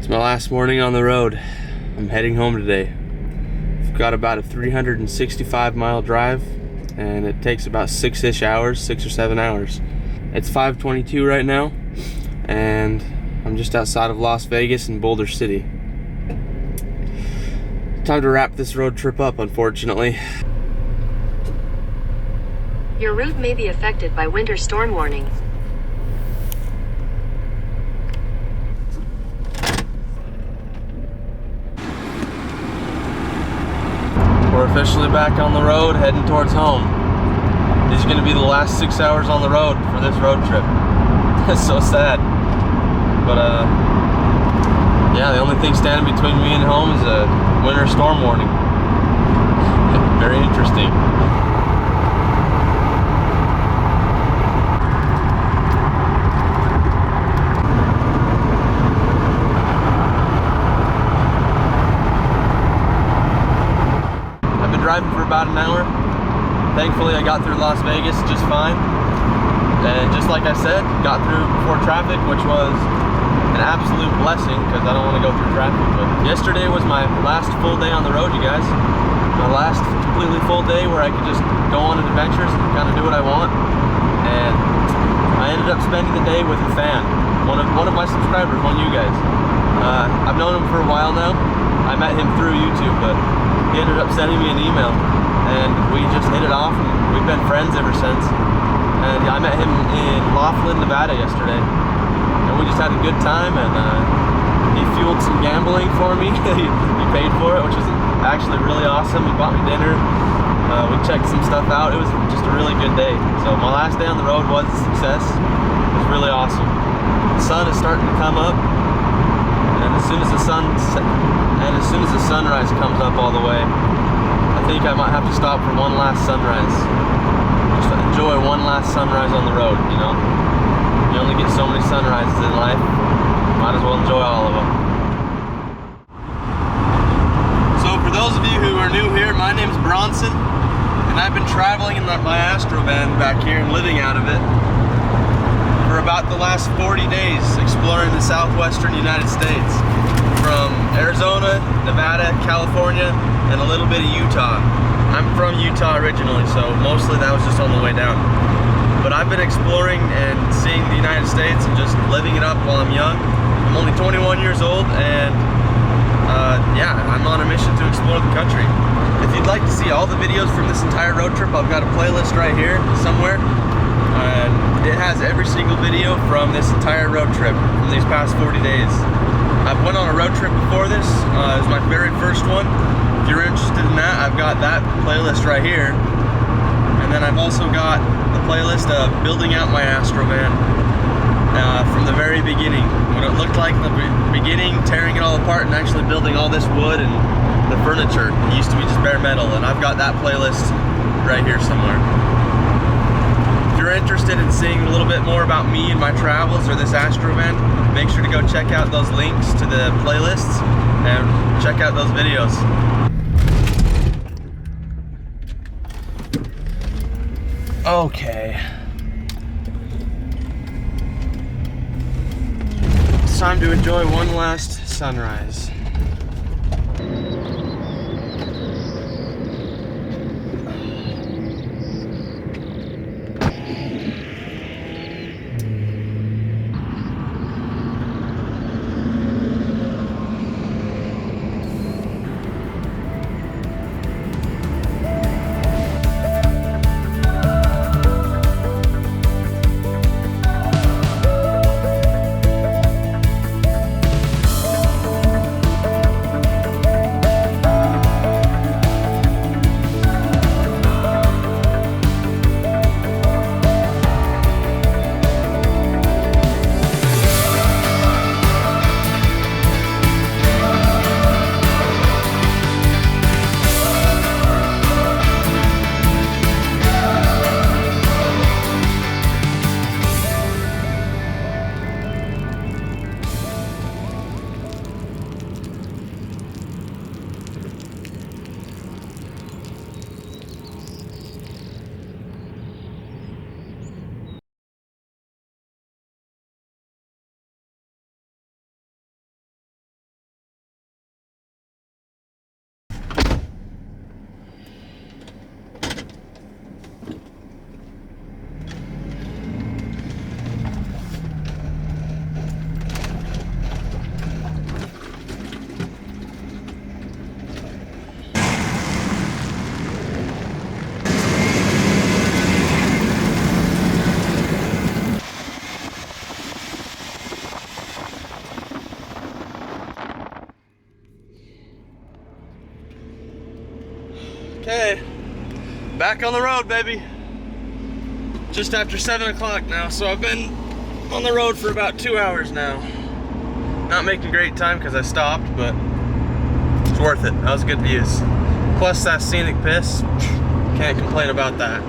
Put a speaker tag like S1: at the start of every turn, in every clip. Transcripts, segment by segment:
S1: It's my last morning on the road. I'm heading home today. I've got about a 365-mile drive, and it takes about 6 or 7 hours. It's 5:22 right now, and I'm just outside of Las Vegas in Boulder City. Time to wrap this road trip up, unfortunately.
S2: Your route may be affected by winter storm warning.
S1: We're officially back on the road, heading towards home. These are going to be the last 6 hours on the road for this road trip. It's so sad. But, yeah, the only thing standing between me and home is a winter storm warning. Very interesting. Driving for about an hour. Thankfully I got through Las Vegas just fine, and just like I said, got through before traffic, which was an absolute blessing because I don't want to go through traffic. But yesterday was my last full day on the road, you guys. My last completely full day where I could just go on adventures and kind of do what I want. And I ended up spending the day with a fan, one of my subscribers, one of you guys. I've known him for a while now. I met him through YouTube, but he ended up sending me an email, and we just hit it off, and we've been friends ever since. And I met him in Laughlin, Nevada yesterday, and we just had a good time, and he fueled some gambling for me. He paid for it, which was actually really awesome. He bought me dinner. We checked some stuff out. It was just a really good day. So my last day on the road was a success. It was really awesome. The sun is starting to come up, and as soon as the sunrise comes up all the way, I think I might have to stop for one last sunrise. Just enjoy one last sunrise on the road, you know? You only get so many sunrises in life. Might as well enjoy all of them. So for those of you who are new here, my name's Bronson, and I've been traveling in my Astro van back here and living out of it for about the last 40 days, exploring the southwestern United States, from Arizona, Nevada, California, and a little bit of Utah. I'm from Utah originally, so mostly that was just on the way down. But I've been exploring and seeing the United States and just living it up while I'm young. I'm only 21 years old, and yeah, I'm on a mission to explore the country. If you'd like to see all the videos from this entire road trip, I've got a playlist right here somewhere. And it has every single video from this entire road trip from these past 40 days. I've went on a road trip before this. It was my very first one. If you're interested in that, I've got that playlist right here. And then I've also got the playlist of building out my Astro van from the very beginning. What it looked like in the beginning, tearing it all apart and actually building all this wood and the furniture. It used to be just bare metal, and I've got that playlist right here somewhere. If you're interested in seeing a little bit more about me and my travels or this Astro van, make sure to go check out those links to the playlists and check out those videos. Okay. It's time to enjoy one last sunrise. Okay, back on the road, baby. Just after 7 o'clock now, so I've been on the road for about 2 hours now. Not making great time because I stopped, but it's worth it. That was good views. Plus that scenic piss, can't complain about that.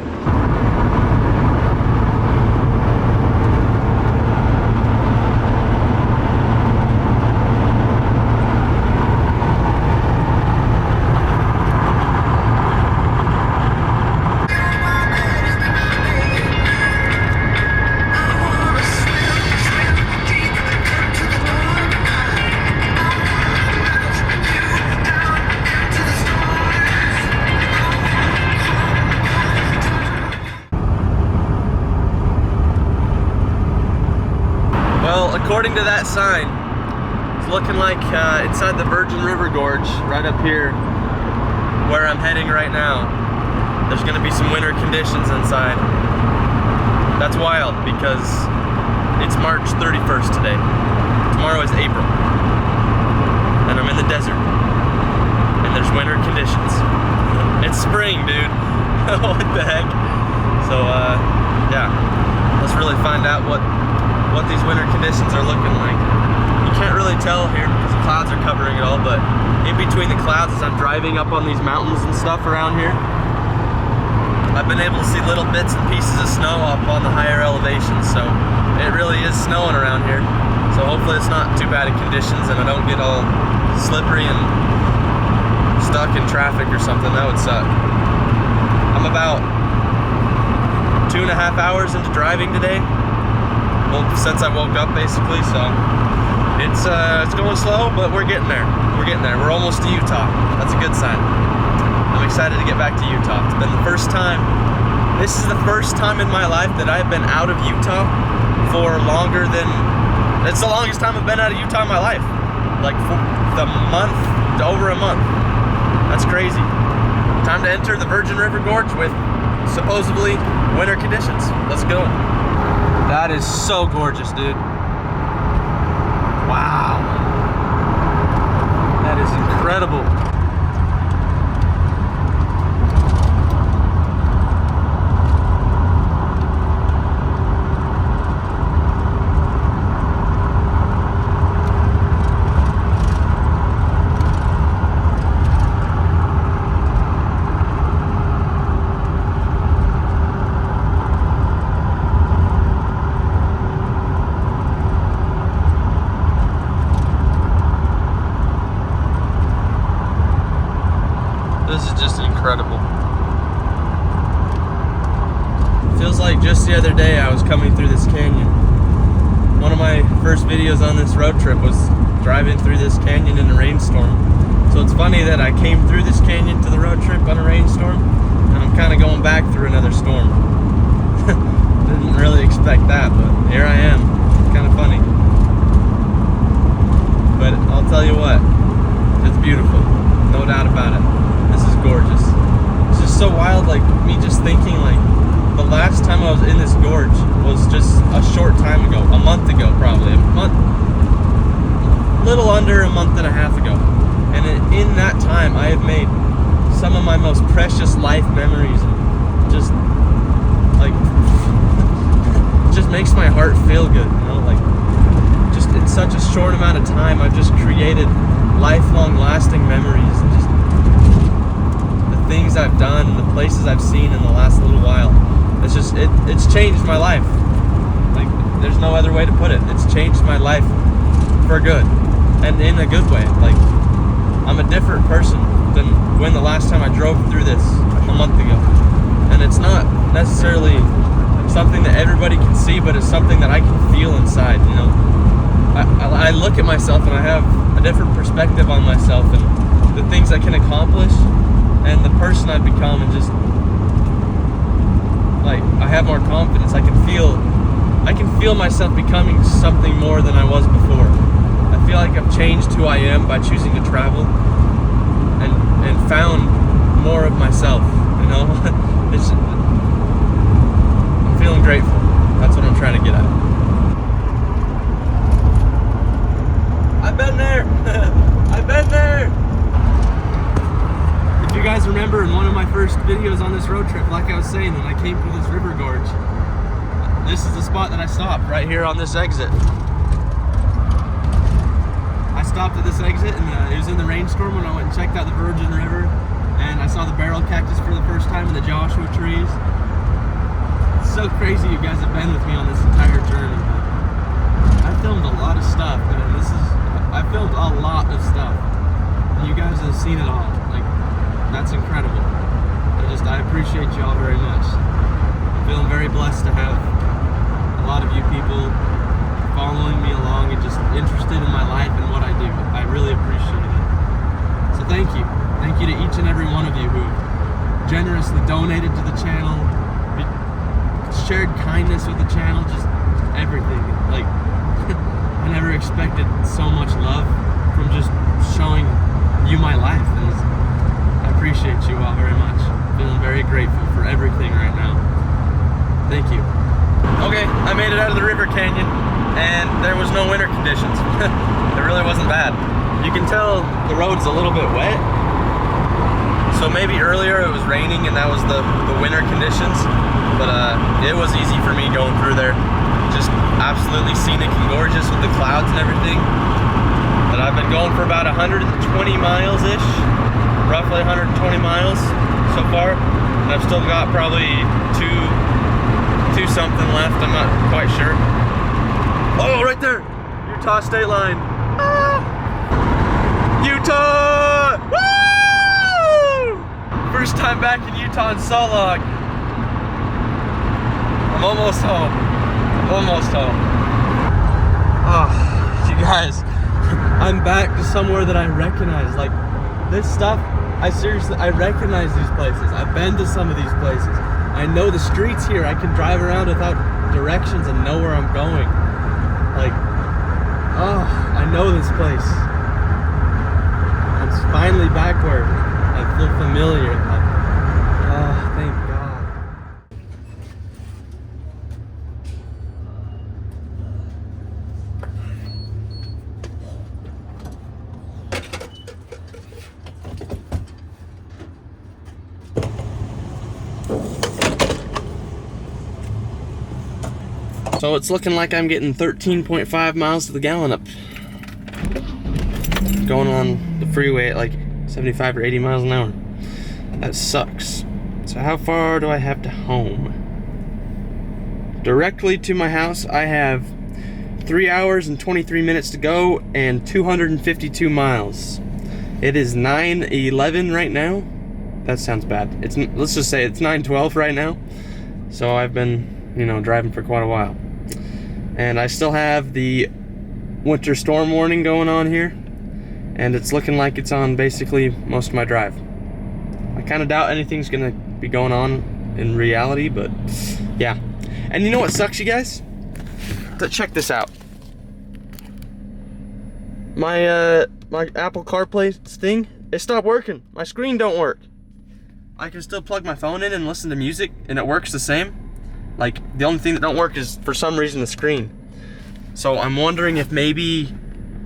S1: According to that sign, it's looking like inside the Virgin River Gorge, right up here, where I'm heading right now, there's gonna be some winter conditions inside. That's wild because it's March 31st today. Tomorrow is April. And I'm in the desert. And there's winter conditions. It's spring, dude. What the heck? So, yeah. Let's really find out what these winter conditions are looking like. You can't really tell here because the clouds are covering it all, but in between the clouds as I'm driving up on these mountains and stuff around here, I've been able to see little bits and pieces of snow up on the higher elevations, so it really is snowing around here. So hopefully it's not too bad of conditions and I don't get all slippery and stuck in traffic or something. That would suck. I'm about 2.5 hours into driving today. Well, since I woke up basically, so it's going slow, but we're getting there. We're getting there. We're almost to Utah. That's a good sign. I'm excited to get back to Utah. It's been the first time. This is the first time in my life that I've been out of Utah for longer than. It's the longest time I've been out of Utah in my life. Like for the month, over a month. That's crazy. Time to enter the Virgin River Gorge with supposedly winter conditions. Let's go. That is so gorgeous, dude. Wow. That is incredible. This is just incredible. Feels like just the other day I was coming through this canyon. One of my first videos on this road trip was driving through this canyon in a rainstorm. So it's funny that I came through this canyon to the road trip on a rainstorm, and I'm kind of going back through another storm. Didn't really expect that, but here I am. It's kind of funny. But I'll tell you what, it's beautiful. No doubt about it. This is gorgeous. It's just so wild, like me just thinking like the last time I was in this gorge was just a short time ago, a month ago probably, little under a month and a half ago. And in that time I have made some of my most precious life memories, and just like it just makes my heart feel good, you know, like just in such a short amount of time I've just created lifelong lasting memories, and just things I've done, the places I've seen in the last little while. It's just, it's changed my life. Like, there's no other way to put it. It's changed my life for good, and in a good way. Like, I'm a different person than when the last time I drove through this a month ago. And it's not necessarily something that everybody can see, but it's something that I can feel inside, you know. I look at myself and I have a different perspective on myself and the things I can accomplish and the person I've become, and just like I have more confidence. I can feel myself becoming something more than I was before. I feel like I've changed who I am by choosing to travel and found more of myself, you know. I'm feeling grateful. That's what I'm trying to get at. I've been there. I've been there. If you guys remember in one of my videos on this road trip. Like I was saying, when I came through this river gorge, this is the spot that I stopped, right here on this exit. I stopped at this exit, and it was in the rainstorm when I went and checked out the Virgin River, and I saw the barrel cactus for the first time and the Joshua trees. It's so crazy you guys have been with me on this entire journey. I filmed a lot of stuff, man. I filmed a lot of stuff. And you guys have seen it all. Like, that's incredible. I appreciate you all very much. I'm feeling very blessed to have a lot of you people following me along and just interested in my life and what I do. I really appreciate it. So thank you. Thank you to each and every one of you who generously donated to the channel, shared kindness with the channel, just everything. Like, I never expected so much love from just showing you my life. And I appreciate you all very much. Feeling very grateful for everything right now. Thank you. Okay, I made it out of the river canyon, and there was no winter conditions. It really wasn't bad. You can tell the road's a little bit wet. So maybe earlier it was raining and that was the winter conditions. But it was easy for me going through there. Just absolutely scenic and gorgeous with the clouds and everything. But I've been going for about 120 miles-ish. Roughly 120 miles so far. And I've still got probably two something left. I'm not quite sure. Oh, right there! Utah state line. Ah! Utah! Woo! First time back in Utah in so long. I'm almost home. Almost home. Oh, you guys, I'm back to somewhere that I recognize. Like, this stuff, I recognize these places. I've been to some of these places. I know the streets here. I can drive around without directions and know where I'm going. Like, oh, I know this place. I'm finally back where I feel familiar. Oh, thank God. So it's looking like I'm getting 13.5 miles to the gallon up. Going on the freeway at like 75 or 80 miles an hour. That sucks. So how far do I have to home? Directly to my house, I have 3 hours and 23 minutes to go and 252 miles. It is 9:11 right now. That sounds bad. Let's just say it's 9:12 right now. So I've been, driving for quite a while. And I still have the winter storm warning going on here. And it's looking like it's on basically most of my drive. I kind of doubt anything's gonna be going on in reality, but yeah. And you know what sucks, you guys? Check this out. My Apple CarPlay thing, it stopped working. My screen don't work. I can still plug my phone in and listen to music, and it works the same. Like, the only thing that don't work is, for some reason, the screen. So I'm wondering if maybe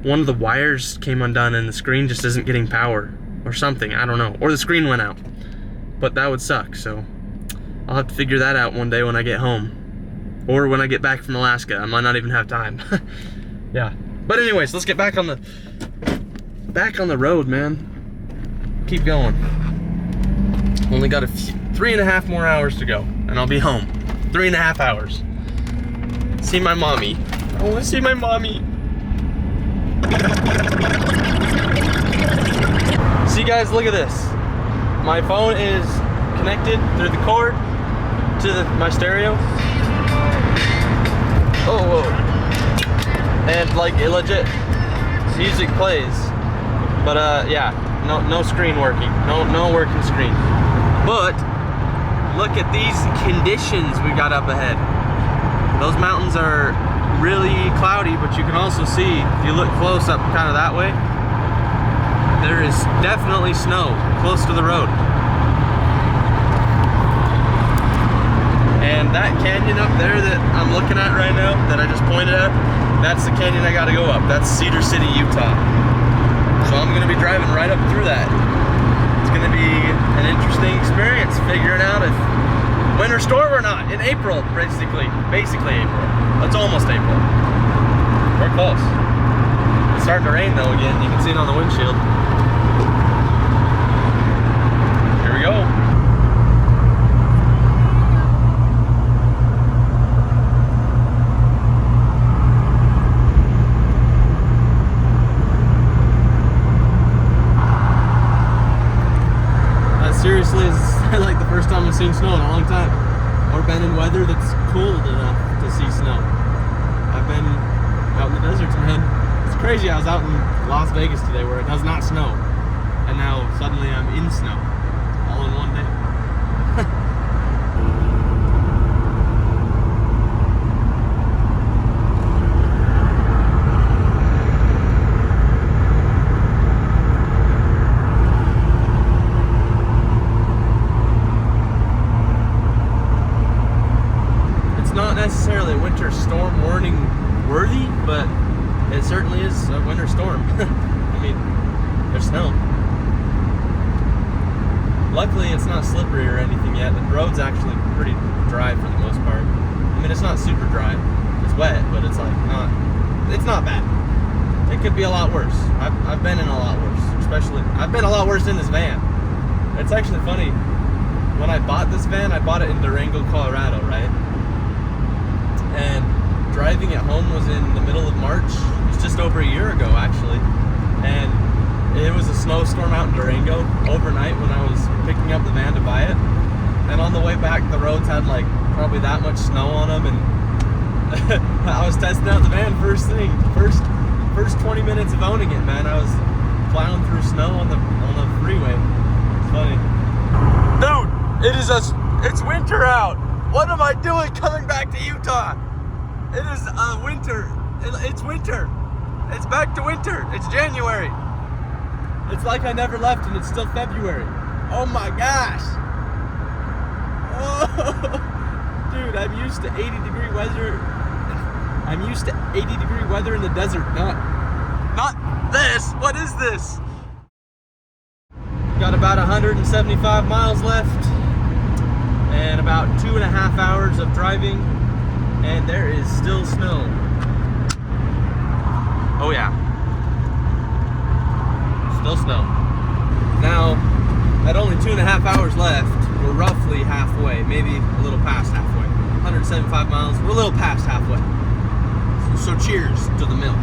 S1: one of the wires came undone and the screen just isn't getting power or something. I don't know. Or the screen went out. But that would suck, so I'll have to figure that out one day when I get home. Or when I get back from Alaska. I might not even have time. Yeah. But anyways, let's get back on the road, man. Keep going. Only got 3.5 more hours to go, and I'll be home. 3.5 hours. See my mommy. I want to see my mommy. See, guys, look at this. My phone is connected through the cord to my stereo. Oh, whoa. And like, it legit, music plays. But yeah, no screen working. No working screen. But look at these conditions we got up ahead. Those mountains are really cloudy, but you can also see, if you look close up kind of that way, there is definitely snow close to the road. And that canyon up there that I'm looking at right now, that I just pointed at, that's the canyon I gotta go up. That's Cedar City, Utah. So I'm gonna be driving right up through that. It's gonna be an interesting experience figuring out if winter storm or not in April, basically April. It's almost April. We're close. It's starting to rain though again. You can see it on the windshield. Here we go. Seriously, it's like the first time I've seen snow in a long time, or been in weather that's cooled enough to see snow. I've been out in the deserts, man. It's crazy. I was out in Las Vegas today where it does not snow, and now suddenly I'm in snow, all in one day. Necessarily a winter storm warning worthy, but it certainly is a winter storm. I mean, there's snow. Luckily it's not slippery or anything yet. The road's actually pretty dry for the most part. I mean, it's not super dry. It's wet, but it's like it's not bad. It could be a lot worse. I've been in a lot worse. Especially, I've been a lot worse in this van. It's actually funny. When I bought this van, I bought it in Durango, Colorado, right? And driving it home was in the middle of March. It was just over a year ago, actually. And it was a snowstorm out in Durango overnight when I was picking up the van to buy it. And on the way back, the roads had like probably that much snow on them. And I was testing out the van first thing. First 20 minutes of owning it, man. I was plowing through snow on the freeway. It's funny. Dude, it's winter out. What am I doing coming back to Utah? It is winter. It's winter. It's back to winter. It's January. It's like I never left and it's still February. Oh my gosh. Oh. Dude, I'm used to 80-degree weather. I'm used to 80-degree weather in the desert. Not this. What is this? Got about 175 miles left. And about 2.5 hours of driving, and there is still snow. Oh yeah, still snow. Now, at only 2.5 hours left, we're roughly halfway, maybe a little past halfway. 175 miles, we're a little past halfway. So cheers to the milk.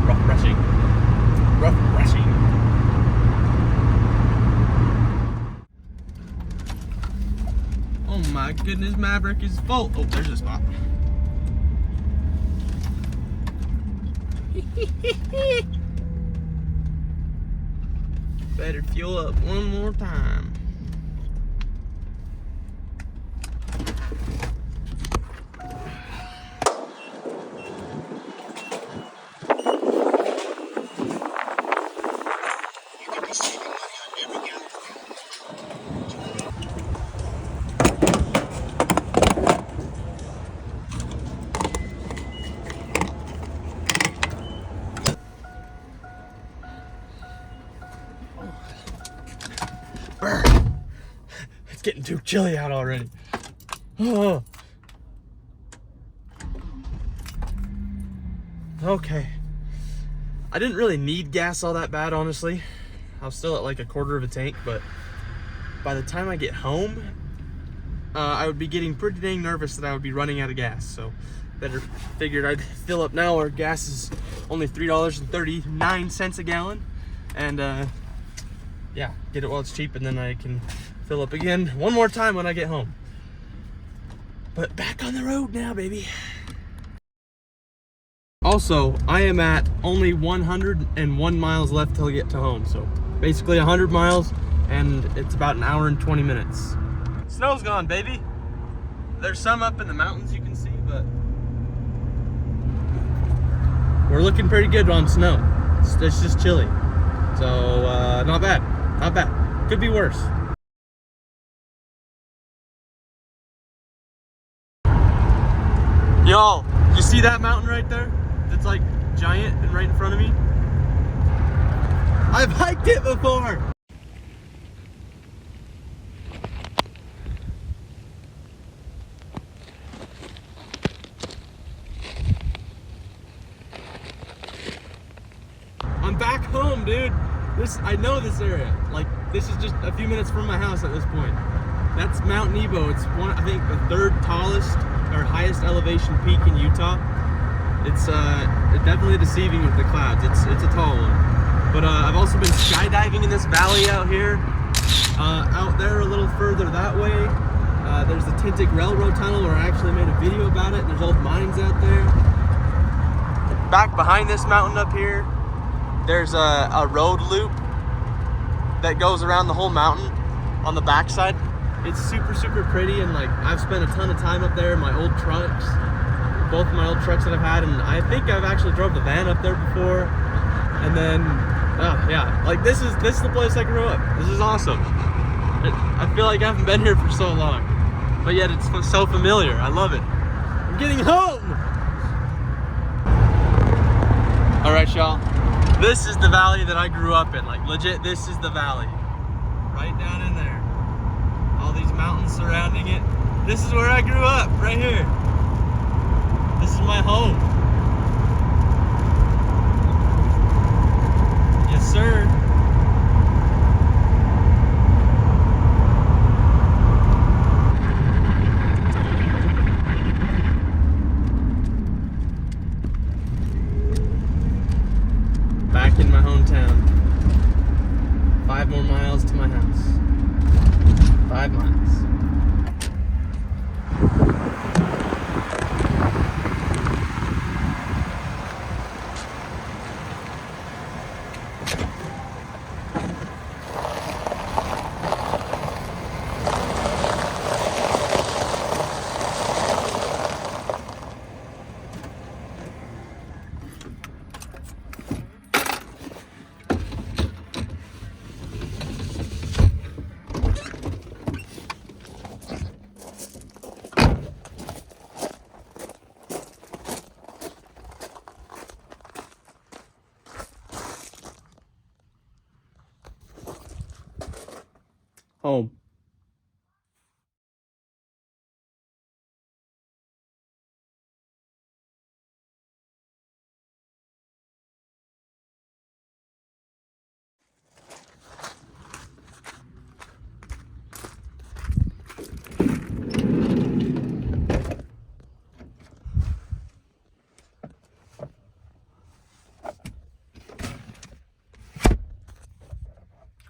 S1: Refreshing. Oh my goodness, Maverick is full. Oh, there's a spot. Better fuel up one more time. It's getting too chilly out already. Oh. Okay. I didn't really need gas all that bad, honestly. I was still at like 1/4 of a tank, but by the time I get home, I would be getting pretty dang nervous that I would be running out of gas. So better figured I'd fill up now, where gas is only $3.39 a gallon. And yeah, get it while it's cheap, and then I can fill up again one more time when I get home. But back on the road now, baby. Also, I am at only 101 miles left till I get to home. So basically 100 miles, and it's about 1 hour and 20 minutes. Snow's gone, baby. There's some up in the mountains you can see, but we're looking pretty good on snow. It's just chilly. So not bad, not bad. Could be worse. Y'all, you see that mountain right there? It's like giant and right in front of me. I've hiked it before. I'm back home, dude. I know this area. Like, this is just a few minutes from my house at this point. That's Mount Nebo. It's I think the third tallest or highest elevation peak in Utah. It's definitely deceiving with the clouds. It's a tall one. But I've also been skydiving in this valley out here. Out there a little further that way, there's the Tintic Railroad Tunnel where I actually made a video about it. There's old mines out there. Back behind this mountain up here, there's a road loop that goes around the whole mountain on the backside. It's super, super pretty, and like I've spent a ton of time up there in my old trucks, both of my old trucks that I've had, and I think I've actually drove the van up there before. And then, yeah, like this is the place I grew up. This is awesome. I feel like I haven't been here for so long, but yet it's so familiar. I love it. I'm getting home. All right, y'all. This is the valley that I grew up in. Like legit, this is the valley. Right down in there. All these mountains surrounding it. This is where I grew up, right here. This is my home. Yes, sir. Back in my hometown. 5 more miles to my house. 5 miles. Home.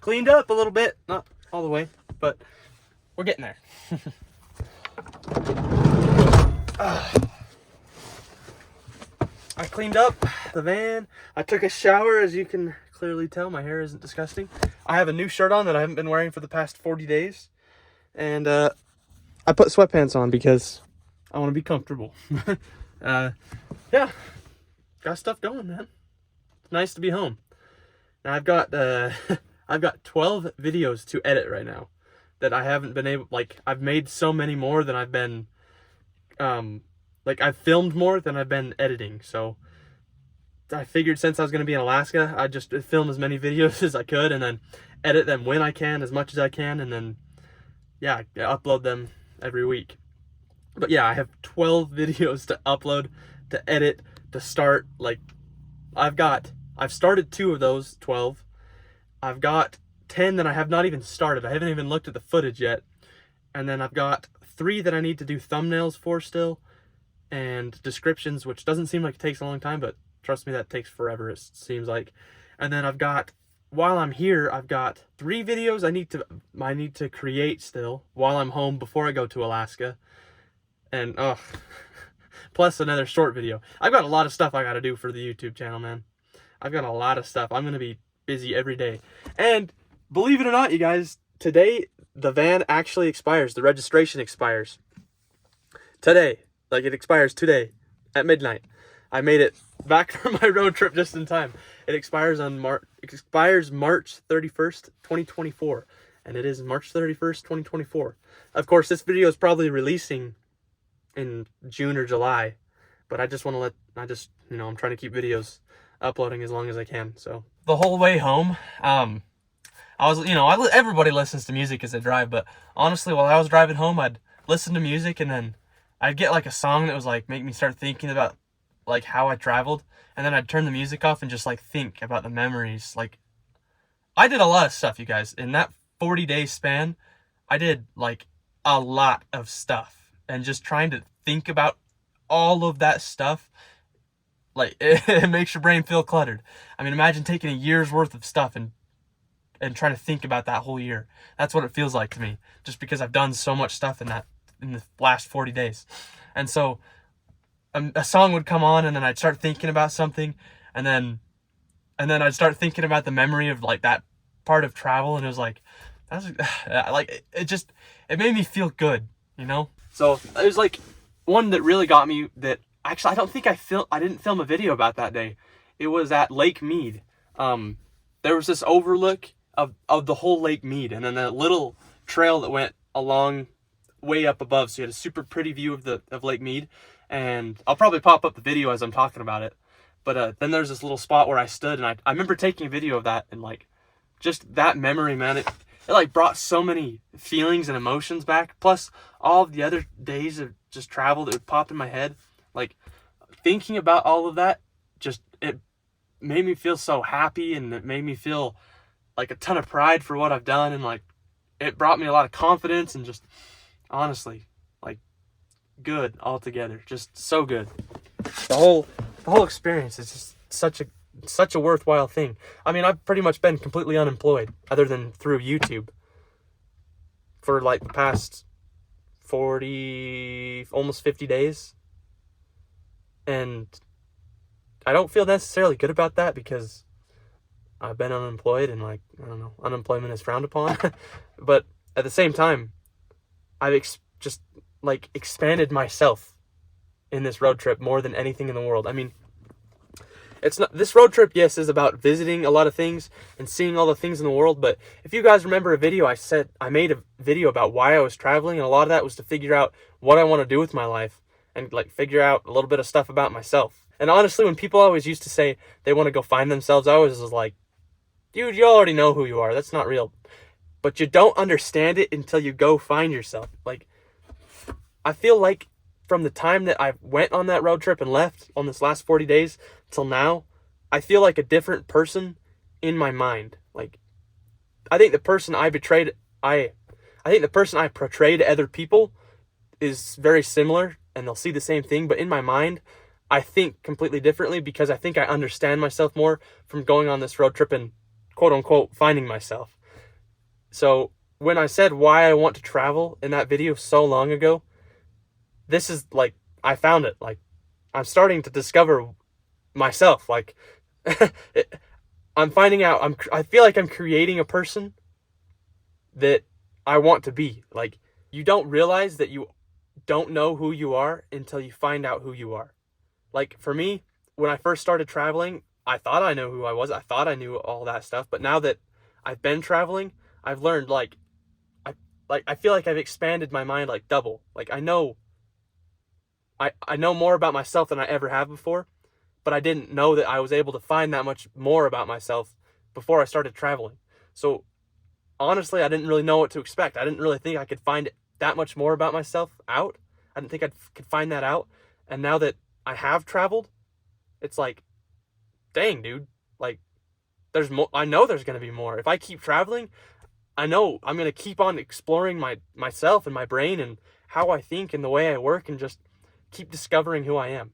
S1: Cleaned up a little bit, not all the way, but we're getting there. I cleaned up the van. I took a shower. As you can clearly tell, my hair isn't disgusting. I have a new shirt on that I haven't been wearing for the past 40 days. And I put sweatpants on because I want to be comfortable. Yeah, got stuff going, man. It's nice to be home. Now I've got I've got 12 videos to edit right now that I haven't been able, like, I've made so many more than I've been, like, I've filmed more than I've been editing. So I figured since I was going to be in Alaska, I'd just film as many videos as I could and then edit them when I can, as much as I can, and then, yeah, upload them every week. But yeah, I have 12 videos to upload, to edit, to start. Like, I've started 2 of those 12. I've got 10 that I have not even started. I haven't even looked at the footage yet. And then I've got 3 that I need to do thumbnails for still, and descriptions, which doesn't seem like it takes a long time, but trust me, that takes forever, it seems like. And then I've got, while I'm here, I've got 3 videos I need to create still while I'm home before I go to Alaska. And plus another short video. I've got a lot of stuff I gotta do for the YouTube channel, man. I've got a lot of stuff. I'm gonna be busy every day. And believe it or not, you guys, today the van actually expires. The registration expires today. Like, it expires today at midnight. I made it back from my road trip just in time. It expires on March 31st, 2024. And it is March 31st, 2024. Of course, this video is probably releasing in June or July, but I just want to I'm trying to keep videos uploading as long as I can. So the whole way home, I was, everybody listens to music as they drive, but honestly, while I was driving home, I'd listen to music, and then I'd get like a song that was like make me start thinking about like how I traveled, and then I'd turn the music off and just like think about the memories. Like, I did a lot of stuff, you guys. In that 40-day span, I did like a lot of stuff, and just trying to think about all of that stuff, like it makes your brain feel cluttered. I mean, imagine taking a year's worth of stuff and trying to think about that whole year. That's what it feels like to me, just because I've done so much stuff in the last 40 days. And so a song would come on, and then I'd start thinking about something, and then I'd start thinking about the memory of like that part of travel, and it was like, that's like, it made me feel good, So it was like one that really got me, that actually I didn't film a video about that day. It was at Lake Mead. There was this overlook of the whole Lake Mead, and then a little trail that went along way up above, so you had a super pretty view of Lake Mead. And I'll probably pop up the video as I'm talking about it, but then there's this little spot where I stood, and I remember taking a video of that, and like, just that memory, man, it like brought so many feelings and emotions back, plus all of the other days of just travel that would pop in my head. Like, thinking about all of that, just, it made me feel so happy, and it made me feel like a ton of pride for what I've done, and like, it brought me a lot of confidence, and just, honestly, like, good altogether. Just so good. The whole experience is just such a worthwhile thing. I mean, I've pretty much been completely unemployed, other than through YouTube, for like the past 40, almost 50 days. And I don't feel necessarily good about that, because I've been unemployed, and like, I don't know, unemployment is frowned upon. But at the same time, I've just like expanded myself in this road trip more than anything in the world. I mean, it's not, this road trip, yes, is about visiting a lot of things and seeing all the things in the world. But if you guys remember a video, I made a video about why I was traveling, and a lot of that was to figure out what I want to do with my life, and like figure out a little bit of stuff about myself. And honestly, when people always used to say they want to go find themselves, I always was like, dude, you already know who you are. That's not real. But you don't understand it until you go find yourself. Like, I feel like from the time that I went on that road trip and left on this last 40 days till now, I feel like a different person in my mind. Like, I think the person I portrayed to other people is very similar, and they'll see the same thing, but in my mind, I think completely differently, because I think I understand myself more from going on this road trip and quote unquote finding myself. So when I said why I want to travel in that video so long ago, this is like, I found it. Like, I'm starting to discover myself. Like, I'm finding out, I feel like I'm creating a person that I want to be. Like, you don't realize that you don't know who you are until you find out who you are. Like, for me, when I first started traveling, I thought I knew who I was. I thought I knew all that stuff. But now that I've been traveling, I've learned, I feel like I've expanded my mind like double. Like, I know more about myself than I ever have before, but I didn't know that I was able to find that much more about myself before I started traveling. So honestly, I didn't really know what to expect. I didn't really think I could find that much more about myself out. I didn't think I could find that out. And now that I have traveled, it's like, dang, dude, like, there's more. I know there's going to be more. If I keep traveling, I know I'm going to keep on exploring myself and my brain and how I think and the way I work, and just keep discovering who I am.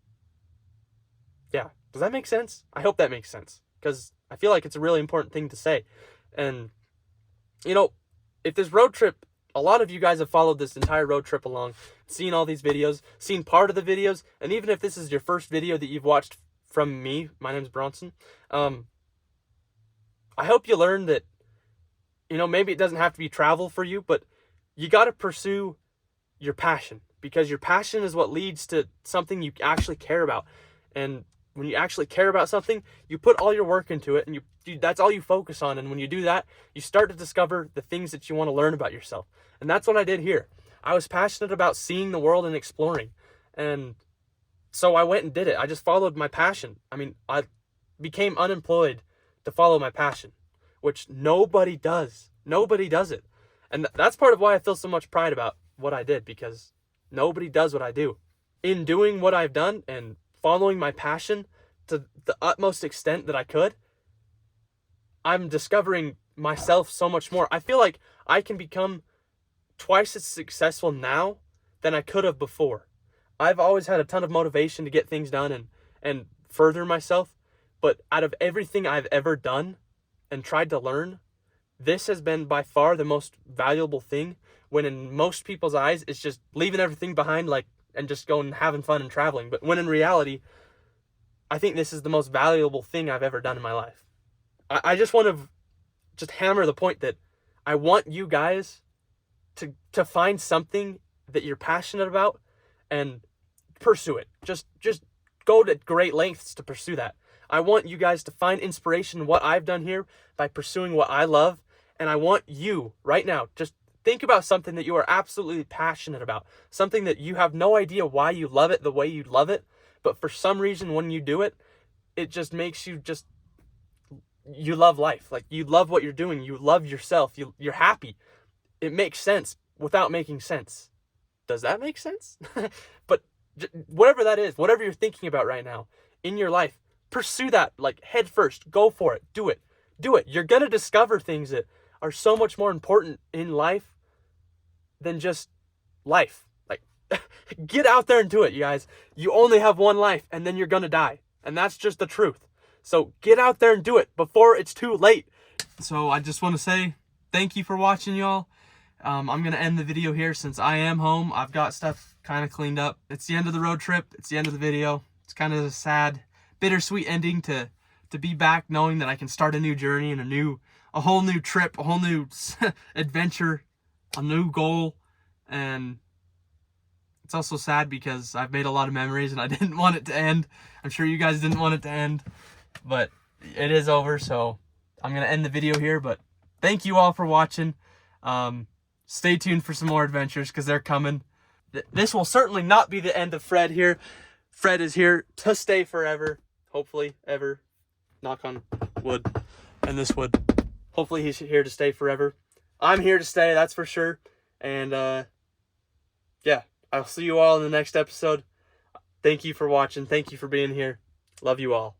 S1: Yeah. Does that make sense? I hope that makes sense, because I feel like it's a really important thing to say. And, if this road trip, a lot of you guys have followed this entire road trip along, seen all these videos, seen part of the videos, and even if this is your first video that you've watched from me, my name's Bronson, I hope you learned that, maybe it doesn't have to be travel for you, but you got to pursue your passion, because your passion is what leads to something you actually care about. And when you actually care about something, you put all your work into it, and that's all you focus on. And when you do that, you start to discover the things that you want to learn about yourself. And that's what I did here. I was passionate about seeing the world and exploring. And so I went and did it. I just followed my passion. I mean, I became unemployed to follow my passion, which nobody does. Nobody does it. And that's part of why I feel so much pride about what I did, because nobody does what I do. In doing what I've done and following my passion to the utmost extent that I could, I'm discovering myself so much more. I feel like I can become twice as successful now than I could have before. I've always had a ton of motivation to get things done and further myself, but out of everything I've ever done and tried to learn, this has been by far the most valuable thing, when in most people's eyes it's just leaving everything behind, like, and just going and having fun and traveling. But when in reality, I think this is the most valuable thing I've ever done in my life. I just want to just hammer the point that I want you guys to find something that you're passionate about and pursue it. Just go to great lengths to pursue that. I want you guys to find inspiration in what I've done here by pursuing what I love. And I want you right now, just think about something that you are absolutely passionate about, something that you have no idea why you love it the way you love it, but for some reason when you do it, it just makes you you love life. Like, you love what you're doing. You love yourself. You're happy. It makes sense without making sense. Does that make sense? But whatever that is, whatever you're thinking about right now in your life, pursue that, like, head first. Go for it. Do it. You're going to discover things that are so much more important in life than just life. Like, get out there and do it, you guys. You only have one life, and then you're going to die. And that's just the truth. So get out there and do it before it's too late. So I just want to say thank you for watching, y'all. I'm going to end the video here since I am home. I've got stuff kind of cleaned up. It's the end of the road trip. It's the end of the video. It's kind of a sad, bittersweet ending to be back knowing that I can start a new journey and a whole new trip, a whole new adventure, a new goal. And it's also sad because I've made a lot of memories and I didn't want it to end. I'm sure you guys didn't want it to end, but it is over. So I'm going to end the video here, but thank you all for watching. Stay tuned for some more adventures because they're coming. This will certainly not be the end of Fred here. Fred is here to stay forever. Hopefully, ever. Knock on wood and this wood. Hopefully he's here to stay forever. I'm here to stay, that's for sure. And yeah, I'll see you all in the next episode. Thank you for watching. Thank you for being here. Love you all.